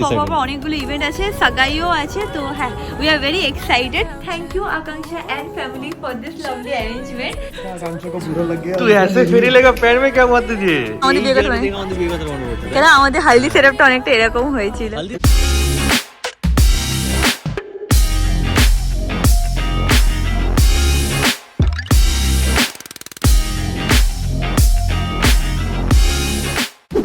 বাবা অনেকগুলো ইভেন্ট আছে, সাগাইও আছে, তো হ্যাঁ we are very excited. Thank you Akanksha and family for this lovely arrangement. Akanksha को बुरा लग गया। तू ऐसे फेरी लेगा पैर में क्या बात तुझे? আমাদের বিয়ে কথা কেন আমাদের হালদি সেটআপটা অনেকটা এরকম হয়েছিল।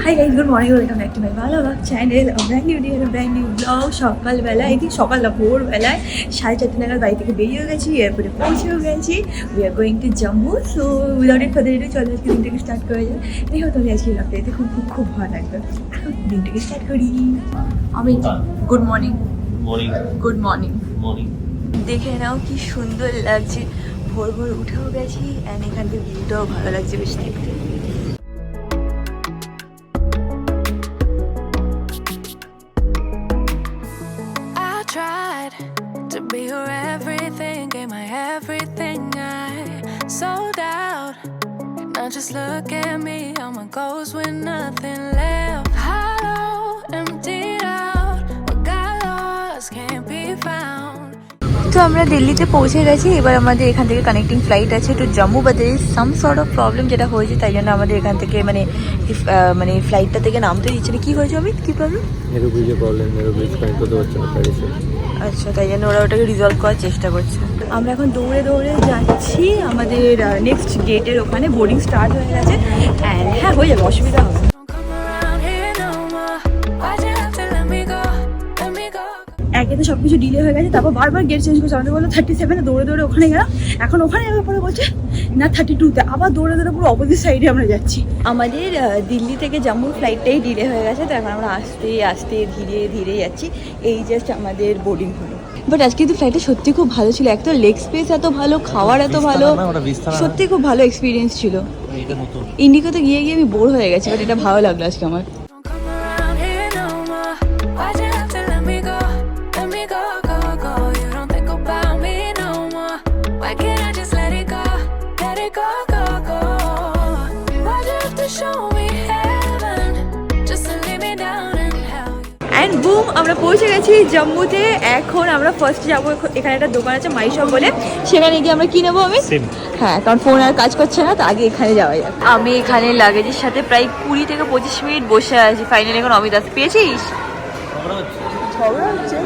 Hi guys, good morning, welcome back to my ভালো blog channel. Brand new day, brand new blog. সকালবেলা এই সকাল ভোরবেলায় 4:30 নাগাদ বাড়ি থেকে বেরিয়ে গেছি, এয়ারপোর্টে পৌঁছেও গেছি। We are going to Jammu. So without it further do চলো আজকে দিনটাকে স্টার্ট করা যায়। দেখো তাহলে আজকে ব্লগটা দেখতে খুব খুব খুব ভালো লাগবে। দিনটাকে স্টার্ট করি। আমি গুড মর্নিং, গুড মর্নিং। দেখে নাও কি সুন্দর লাগছে, ভোর ভোর উঠেও গেছি অ্যান্ড এখান থেকে ভিউটাও ভালো লাগছে বেশ দেখতে। Tried to be your everything, gave my everything, I sold out. Now just look at me, I'm a ghost with nothing left. Hollow, emptied out, what got lost can't be found. তো আমরা দিল্লিতে পৌঁছে গেছি, এবার আমাদের এখান থেকে connecting flight আছে to Jammu, but there is some sort of problem যেটা হয়েছে, তাই জন্য আমাদের এখান থেকে মানে ফ্লাইটটা থেকে নামতে দিচ্ছে না। কি হয়েছে অমিত, কি প্রবলেম? এরোব্রিজে প্রবলেম, এরোব্রিজ কানেক্ট করতে পারছে না প্যারিসে। আচ্ছা, তাই জন্য ওরা ওটাকে রিজলভ করার চেষ্টা করছে। আমরা এখন দৌড়ে দৌড়ে যাচ্ছি আমাদের নেক্সট গেটের ওখানে, বোর্ডিং স্টার্ট হয়ে গেছে। অ্যান্ড হ্যাঁ হয়ে যাবে, অসুবিধা হবে না। Don't come around here no more. Why'd you have to let me go? Let me go. একে তো সবকিছু ডিলে হয়ে গেছে, তারপর বারবার গেট চেঞ্জ করছে। আমাদের বললো 37, দৌড়ে দৌড়ে ওখানে গেলাম। এখন ওখানে যাওয়ার পরে বলছে না 32-তে, আবার দৌড়ে দৌড়ে পুরো অপোজিট সাইডে আমরা যাচ্ছি। আমাদের দিল্লি থেকে জম্মুর ফ্লাইটটাই ডিলে হয়ে গেছে, তো এখন আমরা আস্তে আস্তে ধীরে ধীরে যাচ্ছি। এই জাস্ট আমাদের বোর্ডিং হলো। বাট আজকে কিন্তু ফ্লাইটটা সত্যি খুব ভালো ছিল, এক তো লেগ স্পেস এত ভালো, খাওয়ার এত ভালো, সত্যি খুব ভালো এক্সপিরিয়েন্স ছিল। ইন্ডিগোতে গিয়ে গিয়ে আমি বোর হয়ে গেছি, বাট এটা ভালো লাগলো আজকে আমার। Don't come around here no more. Why'd you have to let me go? Let me go, go, go. You don't think about me no more. Why can't I just let it go? Let it go, go, go. Why'd you have to show me heaven just to leave me down in hell? And broom, আমরা পৌঁছে গেছি জম্মুতে। এখন আমরা first যাবো, এখানে একটা দোকান আছে মাইশপ বলে, সেখানে গিয়ে আমরা কি নেবো আমি? হ্যাঁ, কারণ ফোন আর কাজ করছে না, তো আগে এখানে যাওয়া যাক। আমি এখানে লাগেজের সাথে প্রায় 20 থেকে 25 মিনিট বসে আছি। ফাইনালি এখন অমিত আসতে পেয়েছিস? ঝগড়া হচ্ছে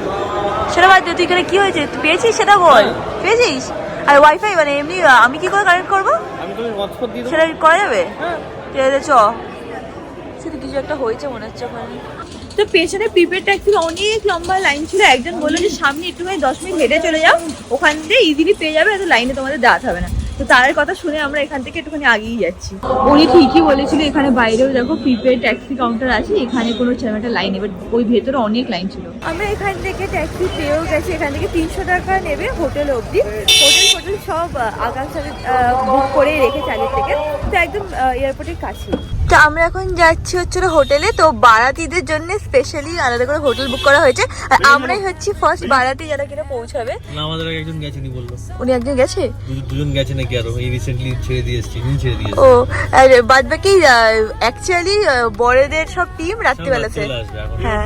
সেটা বাদ দে, তুই এখানে কি হয়েছে তুই পেয়েছিস সেটা বল। পেয়েছিস? আর ওয়াইফাই মানে এমনি আমি কি করে কানেক্ট করবো সেটা করা যাবে? ঠিক আছে চ, শুধু কিছু একটা হয়েছে মনে হচ্ছে ওখানে। তো পেছনে প্রিপেড ট্যাক্সির অনেক লম্বা লাইন ছিল। একজন বললো যে সামনে একটুখানি 10 মিনিট হেঁটে চলে যাও, ওখান থেকে ইজিলি পেয়ে যাবে, এত লাইনে তোমাদের দাঁড়াতে হবে না। তো তার কথা শুনে আমরা এখান থেকে একটুখানি আগেই যাচ্ছি। উনি ঠিকই বলেছিল, এখানে বাইরেও দেখো প্রিপেড ট্যাক্সি কাউন্টার আছে, এখানে কোনো সেরকম লাইন নেই, বাট ওই ভেতরে অনেক লাইন ছিল। আমরা এখান থেকে ট্যাক্সি পেয়েও গেছি, এখান থেকে 300 টাকা নেবে হোটেল অবধি। হোটেল সব আকাঙ্ক্ষাতে বুক করে রেখেছে আগে থেকে, তো একদম এয়ারপোর্টের কাছে। তো আমরা এখন যাচ্ছি হচ্ছিল হোটেলে, তো বারাতিদের জন্য স্পেশালি আলাদা করে হোটেল বুক করা হয়েছে। আর আমরাই হচ্ছি ফার্স্ট বারাতি যারা কিনা পৌঁছাবে। না, আমাদের আগে একজন গেছেনি বললো। উনি একজন গেছে, দুজন গেছে নাকি আরো, এই রিসেন্টলি ছেড়ে দিয়েছে, ও আর বাদ বাকি অ্যাকচুয়ালি বড়দের সব টিম রাত্রিবেলাতে। হ্যাঁ,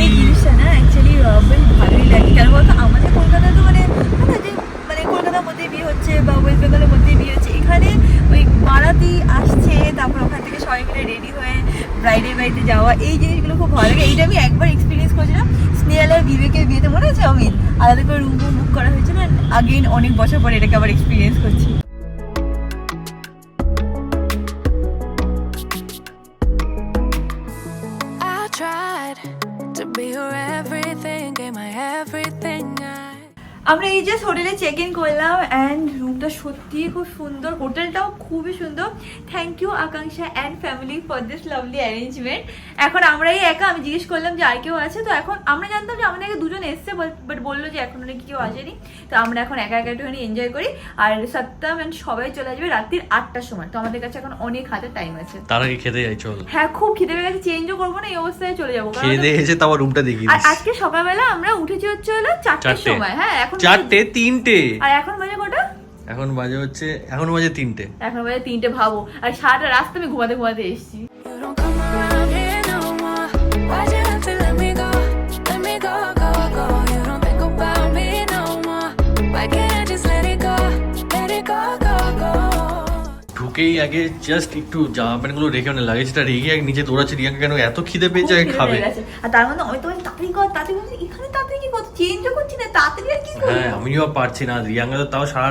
এই জিনিসটা না অ্যাকচুয়ালি বেশ ভালোই লাগে। কেন বলতো, আমাদের কলকাতা তো মানে কলকাতার মধ্যে বিয়ে হচ্ছে বা ওয়েস্ট বেঙ্গলের মধ্যে বিয়ে হচ্ছে, এখানে ওই বারাতি আসছে, তারপর ওখান থেকে সবাই মিলে রেডি হয়ে ব্রাইডের বাড়িতে যাওয়া, এই জিনিসগুলো খুব ভালো লাগে। এইটা আমি একবার এক্সপিরিয়েন্স করেছিলাম স্নেহালের বিবেকের বিয়েতে, মনে আছে অমিত? আলাদা করে রুম বুক করা হয়েছিল, আগেন অনেক বছর পরে এটাকে আবার এক্সপিরিয়েন্স করছি। I tried to be your everything, gave my everything, আমরা এই জাস্ট হোটেলে চেক ইন করলাম অ্যান্ড রুমটা সত্যি খুব সুন্দর, হোটেলটাও খুবই সুন্দর। থ্যাংক ইউ আকাঙ্ক্ষা and family for this lovely arrangement. এখন আমরাই একা, আমি জিজ্ঞেস করলাম যে আর কেউ আছে, তো এখন আমরা জানতাম যে আমাদের আগে দুজন এসছে, বাট বললো যে এখন নাকি কেউ আসেনি। তো আমরা এখন একা একা একটুখানি এনজয় করি। আর সত্যম অ্যান্ড সবাই চলে আসবে রাত্রির 8টার সময়, তো আমাদের কাছে এখন অনেক হাতে টাইম আছে। তার আগে খেতে যাই চল। হ্যাঁ, খুব খিদে পেয়ে গেছে, চেঞ্জও করবো না, এই অবস্থায় চলে যাবো। খেয়ে দিয়ে এসে তারপর রুমটা দেখি। আর আজকে সকালবেলা আমরা উঠেছি হচ্ছে হলো 4টার সময়। হ্যাঁ, এখন 4টে 3টে। আর এখন বাজে কটা? এখন বাজে 3টে। এখন বাজে 3টে, ভাবো। আর সারাটা রাস্তা আমি ঘুমাতে এসেছি। You don't come around here no more. Why'd you have to let me go? ঢুকেই আগে জাস্ট একটু জামা প্যান্ট গুলো রেখে মানে লাগেজটা রেখে আগে নিচে দৌড়াচ্ছে রিয়াঙ্কা কেন এত খিদে পেয়েছে খুব আগে খিদে খাবে। পেয়ে গেছে। আর তার মধ্যে আমি তো বলছি তাড়াতাড়ি কর তাড়াতাড়ি বলছি এখানে তাড়াতাড়ি কি করতে চেঞ্জও করছি না তাড়াতাড়ি আর কি করবো। হ্যাঁ আমিও পারছি না, রিয়াঙ্কা তো তাও সারা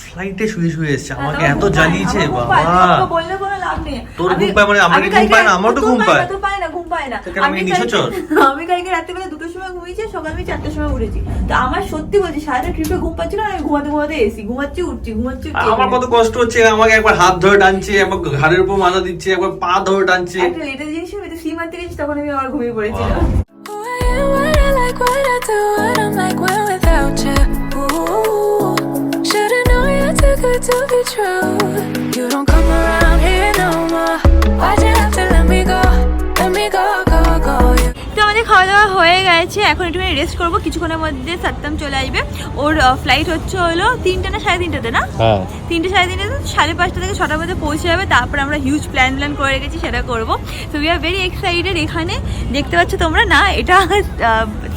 ফ্লাইটে শুয়ে শুয়ে এসছে, হ্যাঁ, আমাকে আমার এত ঘুম পায়, জ্বালিয়েছে আমার ঘুম বাবা। পায়, আমাকে বললে কোনো লাভ নেই। তোর আমি- ঘুম পায় মানে আমার আমি ঘুম কালকে- পায় না, আমারও তো তোর ঘুম পায়। তোর পায় না, ঘুম পায় না। তো কেন আমি নিচে কালকে- চল। আমি কালকে রাত্রিবেলা 2টার সময় ঘুমিয়েছি, সকাল আমি 4টার সময় উঠেছি। তো আমার সত্যি বলছি সারাটা ট্রিপে ঘুম পাচ্ছিল না, আমি ঘুমাতে ঘুমাতে এসি ঘুমাচ্ছি উঠছি ঘুমাচ্ছি উঠছি। আমার কত কষ্ট হচ্ছে, আমাকে একবার হাত ধরে টানছে, একবার ঘাড়ের উপর মাথা দিচ্ছে, একবার পা ধরে টানছে। একটা লেটেস্ট জিনিস আমি সি মারতে গেছি তখন আমি আবার ঘুমিয়ে পড়েছিলাম। Who I am, what I like, what I do, what I'm like when without you. Ooh, should've known you're too good to be true. You don't come around here no more. Why'd you have to let me go, go, go? You তো আমাদের খাওয়া দাওয়া হয়ে গেছে, এখন একটুখানি rest করবো, কিছুক্ষণের মধ্যে সত্যম চলে আসবে। ওর ফ্লাইট হচ্ছে হলো 3টা না 3:30তে না, হ্যাঁ 3টে 3:30 5:30 থেকে 6টার মধ্যে পৌঁছে যাবে। তারপর আমরা হিউজ প্ল্যান করে রেখেছি, সেটা করবো। তো উই আর ভেরি এক্সাইটেড। এখানে দেখতে পাচ্ছ তোমরা না, এটা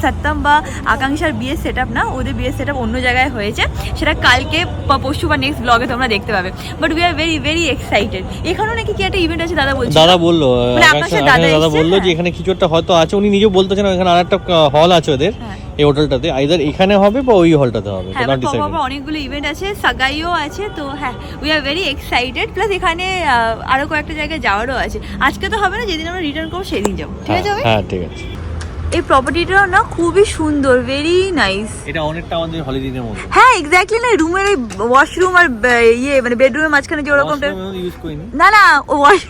সত্যম বা আকাঙ্ক্ষার বিয়ের সেট আপ না, ওদের বিয়ের সেট আপ অন্য জায়গায় হয়েছে, সেটা কালকে বা পরশু বা নেক্সট ব্লগে তোমরা দেখতে পাবে। But we are very very excited. এখানেও নাকি কি একটা ইভেন্ট আছে দাদা বলছিল। দাদা বললো, মানে আকাঙ্ক্ষার দাদা দাদা এসছে, বললো যে হ্যাঁ। এখানে কিছু একটা হয়তো আছে, উনি নিজেও বলতেছেন এখানে আর একটা হল আছে ওদের হ্যাঁ। এই হোটেলটাতে, আইদার এখানে হবে বা ওই হলটাতে হবে। হ্যাঁ, বাবা অনেকগুলো ইভেন্ট আছে, সাগাইও আছে। তো হ্যাঁ we are very excited. Plus এখানে আরো কয়েকটা জায়গায় যাওয়ারও আছে। আজকে তো হবে না, যেদিন আমরা রিটার্ন করবো সেদিন যাবো, ঠিক আছে? আমি হ্যাঁ ঠিক আছে। এই প্রপার্টিটাও না খুবই সুন্দর, ভেরি নাইস। এটা অনেকটা আমাদের হলিডের মতো। হ্যাঁ এক্স্যাক্টলি, না রুমের এই ওয়াশরুম আর ইয়ে মানে বেডরুমের মাঝখানে যে ওরকম ইউজ করিনি। না না ওয়াশ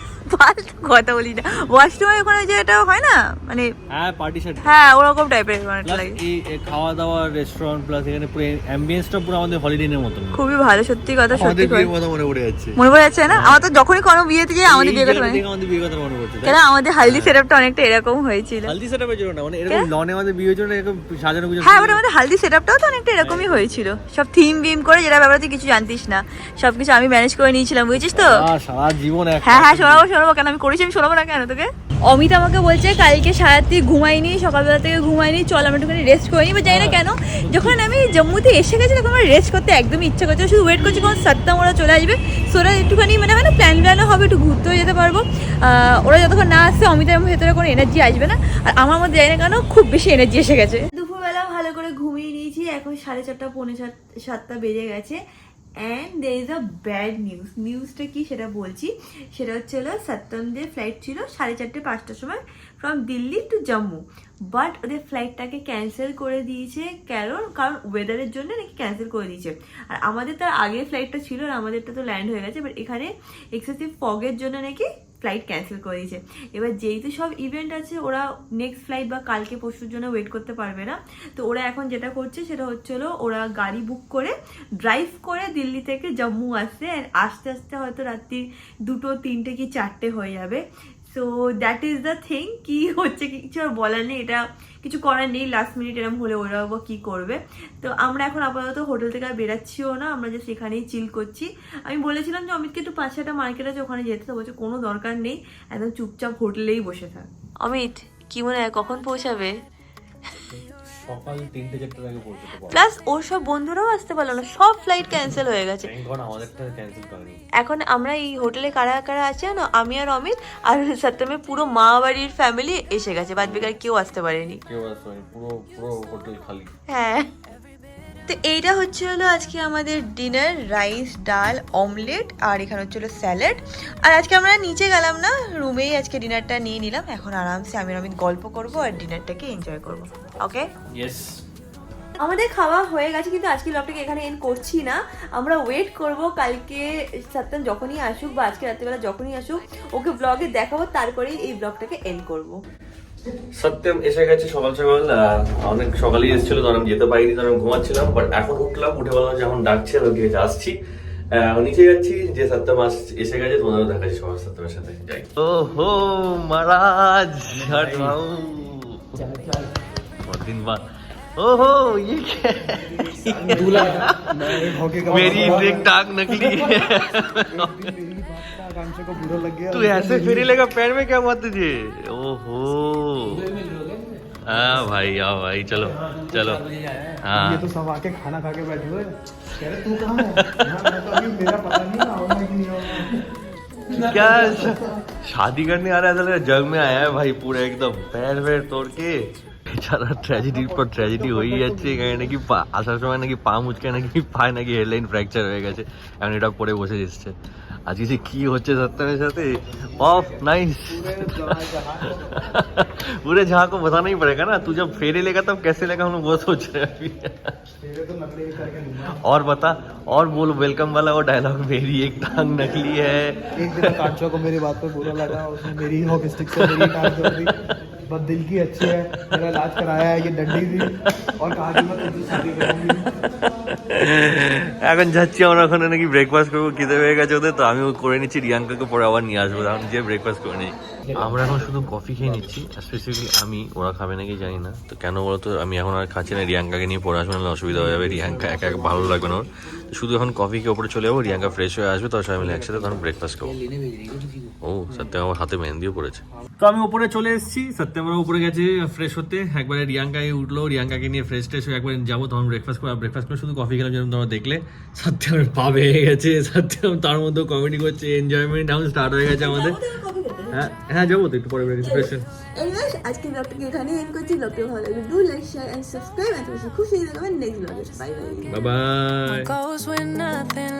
কথা বলি না, ওয়াশরুমের ওখানে যেটা হয় না মানে হ্যাঁ পার্টি সেট। হ্যাঁ ওরকম টাইপের মানে প্লাস লাগে। এই খাওয়া দাওয়া রেস্টুরেন্ট প্লাস এখানে পুরো অ্যাম্বিয়েন্সটা পুরো আমাদের হলিডের মতো। খুবই ভালো, সত্যি কথা, সত্যি আমাদের কথা। বিয়ের কথা মনে পড়ে যাচ্ছে। মনে পড়ে যাচ্ছে না? আমার তো যখনই কোনো বিয়েতে যাই আমাদের বিয়ে কথা মনে আমাদের বিয়ের কথা মনে পড়ছে। কেন আমাদের হালদি সেটআপটা অনেকটা এরকম হয়েছিল। হালদি সেটআপের জন্য না, মানে এরকম লনে আমাদের বিয়ের জন্য এরকম সাজানো গুছানো। হ্যাঁ, আমাদের হালদি সেটআপটাও তো অনেকটা এরকমই হয়েছিল, সব থিম বিম করে, যেটা ব্যাপারে তুই কিছু জানতিস না, সবকিছু আমি ম্যানেজ করে নিয়েছিলাম, বুঝছিস তো? সারা জীবন এক। হ্যাঁ হ্যাঁ, শোনাবো কেন, আমি করেছি, আমি শোনাবো না কেন তোকে? অমিত আমাকে বলছে কালকে সারারাত্রি ঘুমাইনি, সকালবেলা থেকে ঘুমাইনি, চল আমরা একটুখানি রেস্ট করে নিই। বা জানি না কেন, যখন আমি জম্মুতে এসে গেছি তখন আমার রেস্ট করতে একদমই ইচ্ছা করছে, শুধু ওয়েট করছি কোন সত্যম ওরা চলে আসবে, সোরা একটুখানি মানে হয় না প্ল্যানও হবে, একটু ঘুরতেও যেতে পারবো। ওরা যতক্ষণ না আসছে অমিতের ভেতরে কোনো এনার্জি আসবে না, আর আমার মধ্যে জানি না কেন খুব বেশি এনার্জি এসে গেছে। দুপুরবেলা ভালো করে ঘুমিয়ে নিয়েছি, এখন 4:30 পৌনে 7 বেজে গেছে। And there is a bad news. নিউজটা কি সেটা বলছি। সেটা হচ্ছে হলো সত্যমদের ফ্লাইট ছিল 4:30-5টার সময় from Delhi to Jammu, but ওদের ফ্লাইটটাকে ক্যান্সেল করে দিয়েছে। কারণ ওয়েদারের জন্য নাকি ক্যান্সেল করে দিয়েছে। আর আমাদের তার আগের ফ্লাইটটা ছিল আর আমাদেরটা তো ল্যান্ড হয়ে গেছে, বাট এখানে এক্সেসিভ ফগের জন্য নাকি ফ্লাইট ক্যান্সেল করে দিয়েছে। এবার যেহেতু সব ইভেন্ট আছে, ওরা নেক্সট ফ্লাইট বা কালকে পরশুর জন্য ওয়েট করতে পারবে না। তো ওরা এখন যেটা করছে সেটা হচ্ছে হলো ওরা গাড়ি বুক করে ড্রাইভ করে দিল্লি থেকে জম্মু আসছে, অ্যান্ড আস্তে আস্তে হয়তো রাত্রি 2, 3 কি 4টে হয়ে যাবে। So that is the thing. কি হচ্ছে কিছু আর বলার নেই, এটা কিছু করার নেই, লাস্ট মিনিট এরকম হলে ওরা বা কী করবে। তো আমরা এখন আপাতত হোটেল থেকে আর বেরাচ্ছিও না, আমরা যে সেখানেই চিল করছি। আমি বলেছিলাম যে অমিতকে একটু 5-6টা মার্কেট আছে ওখানে যেতে, তো বলছে কোনো দরকার নেই, একদম চুপচাপ হোটেলেই বসে থাক। অমিত কি মনে হয় কখন পৌঁছাবে? সকাল 3-4টার আগে পৌঁছতে পারবো। প্লাস ওর সব বন্ধুরাও আসতে পারলো না, সব ফ্লাইট ক্যান্সেল হয়ে গেছে। আমাদেরটা ক্যান্সেল করেনি। এখন আমরা এই হোটেলে কারা কারা আছে না, আমি আর অমিত আর সত্যমের পুরো মা বাড়ির ফ্যামিলি এসে গেছে, বাদ বাকি কেউ আসতে পারেনি। কেউ আসেনি, পুরো হোটেল খালি। হ্যাঁ, তো এইটা হচ্ছে হলো আজকে আমাদের ডিনার, রাইস, ডাল, অমলেট, আর এখানে হচ্ছে হলো স্যালাড। আর আজকে আমরা নিচে গেলাম না, রুমেই আজকে ডিনারটা নিয়ে নিলাম। এখন আরামসে আমি আর অমিত গল্প করবো আর ডিনারটাকে এনজয় করবো। ওকে, ইয়েস। আমাদের খাওয়া হয়ে গেছে, কিন্তু আজকে ব্লগটাকে এখানে এন্ড করছি না। আমরা ওয়েট করব কালকে সত্যম যখনই আসুক বা আজকে রাত্রিবেলা যখনই আসুক, ওকে ব্লগে দেখাবো, তারপরেই এই ব্লগটাকে এন্ড করব। সত্যম এসে গেছে সকাল সকাল, অনেক সকালেই এসেছিল, তখন আমি যেতে পারিনি, তখন আমি ঘুমাচ্ছিলাম। বাট এখন উঠলাম, উঠে বললাম যখন ডাকছে ওকে আসছি, নিচে যাচ্ছি, যে সত্যম এসে গেছে, তোমাদেরও দেখাচ্ছি সবার সত্যমের সাথে। যাই। ওহো মহারাজ দিন বাদ। ओहो ये क्या दूल्हा मेरी एक टांग नकली है तू ऐसे फेरी लेगा पैर में, क्या हुआ तुझे? ओहो हाँ भाई आओ भाई चलो चलो हाँ ये तो सब आके खाना खा के बैठे हुए कह रहे तू कहाँ है मैं तो अभी मेरा पता नहीं आऊंगा कि नहीं आऊंगा क्या शादी करने आ रहा है ऐसा जग में आया है भाई पूरा एकदम पैर वैर तोड़ के বেচারা ট্র্যাজেডির পর ট্র্যাজেডি হয়েই যাচ্ছে এখানে নাকি আসার সময় নাকি পা মুচকে নাকি পায়ে নাকি হেডলাইন ফ্র্যাকচার হয়ে গেছে এখন এটা পরে বসে এসছে আজকে যে কি হচ্ছে সত্যমের সাথে অফ नाइस पूरे जहाँ को बताना ही पड़ेगा ना तू जब फेरे लेगा तब कैसे लेगा हम लोग वो सोच रहे हैं अभी और बता और बोल वेलकम वाला वो डायलॉग मेरी एक टांग नकली है एक दिन कांचो को मेरी बात पे बुरा लगा उसने मेरी हॉकी स्टिक से मेरी टांग तोड़ दी बस दिल की अच्छी है मेरा इलाज कराया है ये डंडी दी और कहा कि मैं तुझसे शादी करूंगी এখন যাচ্ছি আমরা ওখানে নাকি ব্রেকফাস্ট করবো খিদে হয়ে গেছে ওদের তো আমিও করে নিচ্ছি রিয়াঙ্কাকে পরে আবার নিয়ে আসবো তখন যে ব্রেকফাস্ট করে নিই আমরা এখন শুধু কফি খেয়ে নিচ্ছি স্পেসিফিকলি আমি ওরা খাবে নাকি জানি না তো কেন বলতো আমি এখন আর খাচ্ছি না রিয়াঙ্কাকে নিয়ে পড়াশোনা অসুবিধা হয়ে যাবে রিয়াঙ্কা একা একা ভালো লাগবে না ওর শুধু এখন কফি খেয়ে ওপরে চলে যাবো রিয়াঙ্কা ফ্রেশ হয়ে আসবে তো সবাই মিলে একসাথে তখন ব্রেকফাস্ট খাবো ও সত্যি আমার হাতে মেহেন্দিও পড়েছে তো আমি উপরে চলে এসেছি সত্যি উপরে গেছে ফ্রেশ হতে একবারে রিয়াঙ্কাকে উঠলো রিয়াঙ্কাকে নিয়ে ফ্রেশ ট্রেশ হয়ে একবার যাবো তখন ব্রেকফাস্ট করে শুধু কফি খেলাম যেরকম তোমরা দেখলে সত্যি আমার পা ভেঙে গেছে সত্যি তার মধ্যেও কমেডি করছে এনজয়মেন্ট এখন স্টার্ট হয়ে গেছে আমাদের হ্যাঁ হ্যাঁ যাবো তো একটু পরে ফ্রেশ Anyways, আজকে ব্লগটাকে এখানে এন্ড করছি ব্লগটা ভালো লাগলে do like share and subscribe and খুশি দেখাবেন নেক্সট ব্লগে bye bye bye bye Goes with nothing